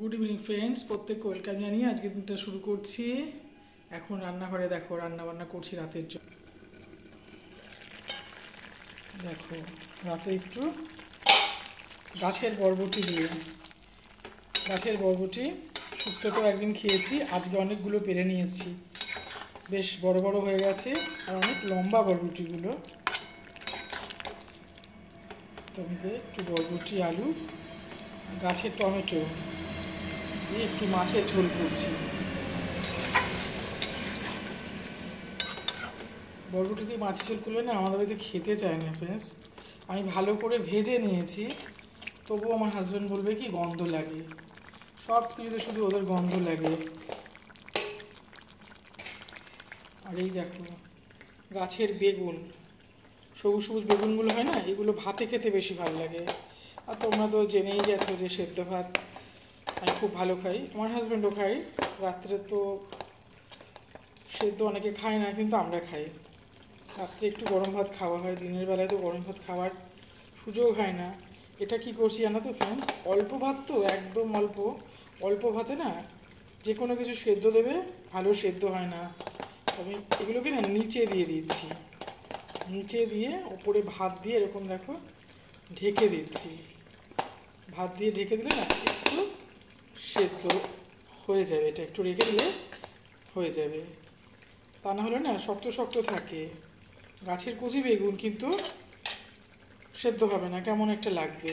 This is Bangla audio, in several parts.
গুড ইভিনিং ফ্রেন্ডস, প্রত্যেককে ওয়েলকাম জানিয়ে আজকে দিনটা শুরু করছি। এখন রান্নাঘরে দেখো রান্না বান্না করছি রাতের জন্য। দেখো রাতে একটু গাছের বরবটি দিয়ে, গাছের বরবটি শুক্তো তো একদিন খেয়েছি, আজকে অনেকগুলো পেরে নিয়ে এসেছি। বেশ বড় বড় হয়ে গেছে আর অনেক লম্বা বরবটিগুলো। তোমাকে একটু বরবটি, আলু, গাছের টমেটো দিয়ে একটু মাছের ঝোল করছি। বরবটি দিয়ে মাছের ঝোল করলে না আমাদের বাড়িতে খেতে চায় না ফ্রেন্ডস। আমি ভালো করে ভেজে নিয়েছি, তবুও আমার হাজব্যান্ড বলবে কি গন্ধ লাগে, সব কিছুতে শুধু ওদের গন্ধ লাগে। আর এই দেখো গাছের বেগুন, সবুজ সবুজ বেগুনগুলো হয় না, এগুলো ভাতে খেতে বেশি ভালো লাগে। আর তোমরা তো জেনেই গেছো যে সেদ্ধ ভাত আমি খুব ভালো খাই, আমার হাজব্যান্ডও খাই। রাত্রে তো সেদ্ধ অনেকে খায় না, কিন্তু আমরা খাই। রাত্রে একটু গরম ভাত খাওয়া হয়, দিনের বেলায় তো গরম ভাত খাওয়ার সুযোগ হয় না। এটা কি করছি জানো তো ফ্রেন্ডস, অল্প ভাত তো, একদম অল্প অল্প ভাতে না যে কোনো কিছু সেদ্ধ দেবে ভালো সেদ্ধ হয় না। আমি এগুলোকে না নিচে দিয়ে দিচ্ছি, নিচে দিয়ে ওপরে ভাত দিয়ে এরকম দেখো ঢেকে দিচ্ছি। ভাত দিয়ে ঢেকে দিলে না একটু সেদ্ধ হয়ে যাবে, এটা একটু রেখে দিলে হয়ে যাবে। তা না হলে না শক্ত শক্ত থাকে। গাছের কচি বেগুন কিন্তু সেদ্ধ হবে না, কেমন একটা লাগবে।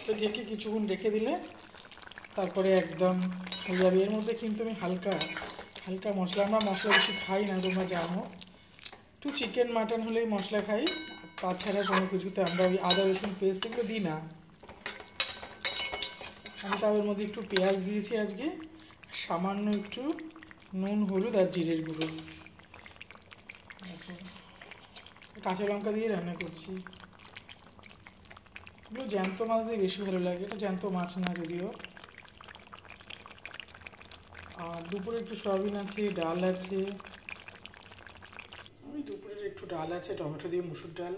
তো ঢেকে কিছুক্ষণ রেখে দিলে তারপরে একদম হয়ে যাবে। এর মধ্যে কিন্তু আমি হালকা হালকা মশলা, আমরা মশলা বেশি খাই না তোমরা জানো, একটু চিকেন মাটন হলেই মশলা খাই, তাছাড়া কোনো কিছুতে আমরা ওই আদা রসুন পেস্ট এগুলো দিই না। আমি তার মধ্যে একটু পেঁয়াজ দিয়েছি আজকে, সামান্য একটু নুন, হলুদ আর জিরের গুঁড়ো, কাঁচা লঙ্কা দিয়ে রান্না করছি। এগুলো জ্যান্ত মাছ দিয়ে বেশি ভালো লাগে, এটা জ্যান্ত মাছ না যদিও। আর দুপুরে একটু সয়াবিন আছে, ডাল আছে, ওই দুপুরের একটু ডাল আছে টমেটো দিয়ে, মুসুর ডাল,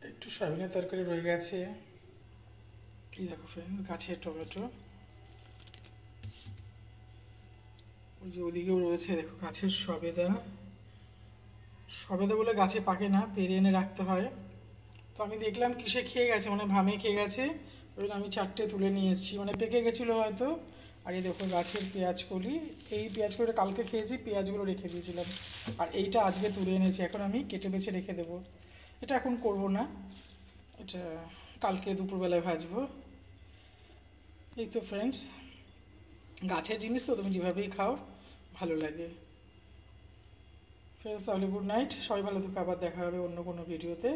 একটু সয়াবিনের তরকারি রয়ে গেছে। এই দেখো ফ্রেন্ড গাছের টমেটো, ওই যে ওদিকেও রয়েছে দেখো গাছের সবেদা। সবেদা বলে গাছে পাকে না, পেরে এনে রাখতে হয়। তো আমি দেখলাম কিসে খেয়ে গেছে, মানে ভামে খেয়ে গেছে, ওই আমি চারটে তুলে নিয়ে এসেছি, মানে পেকে গেছিলো হয়তো। আর এই দেখো গাছের পেঁয়াজ কলি, এই পেঁয়াজ কলিটা কালকে খেয়েছি, পেঁয়াজগুলো রেখে দিয়েছিলাম। আর এইটা আজকে তুলে এনেছি, এখন আমি কেটে বেছে রেখে দেবো। এটা এখন করব না, এটা কালকে দুপুরবেলায় ভাজবো। এই তো ফ্রেন্ডস, গাছের জিনিস তো তুমি যেভাবেই খাও ভালো লাগে। ফ্রেন্ডস তাহলে গুড নাইট, সবাই ভালো থাকো, আবার দেখা হবে অন্য কোনো ভিডিওতে।